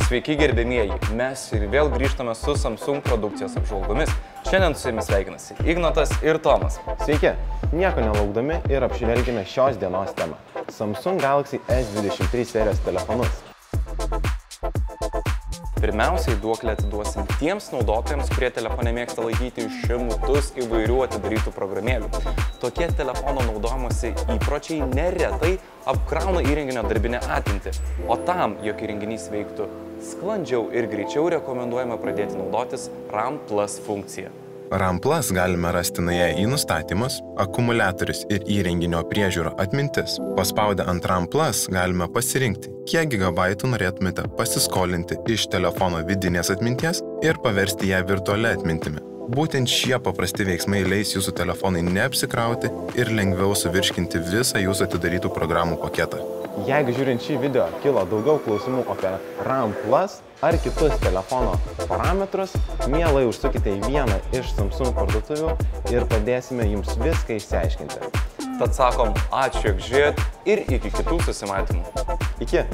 Sveiki gerbėmieji, mes ir vėl grįžtame su Samsung produkcijos apžvalgomis. Šiandien su jumis sveikinasi Ignotas ir Tomas. Sveiki, nieko nelaukdami ir apžvelgime šios dienos temą – Samsung Galaxy S23 serijos telefonus. Pirmiausiai duoklę atiduosim tiems naudotojams, kurie telefone mėgsta laikyti šimtus įvairių atidarytų programėlių. Tokie telefono naudojimosi įpročiai neretai apkrauna įrenginio darbinę atmintį, o tam, jog įrenginys veiktų sklandžiau ir greičiau, rekomenduojama pradėti naudotis RAM Plus funkciją. RAM Plus galime rasti nuėję į nustatymus, akumuliatorius ir įrenginio priežiūro atmintis. Paspaudę ant RAM Plus galime pasirinkti, kiek gigabaitų norėtumėte pasiskolinti iš telefono vidinės atminties ir paversti ją virtualia atmintimi. Būtent šie paprasti veiksmai leis jūsų telefonai neapsikrauti ir lengviau suvirškinti visą jūsų atidarytų programų paketą. Jeigu žiūrint šį video kilo daugiau klausimų apie RAM Plus ar kitus telefono parametrus, mielai užsukite į vieną iš Samsung parduotuvių ir padėsime jums viską išsiaiškinti. Tad sakom, ačiū, jog žiūrėjot ir iki kitų susimatymų. Iki!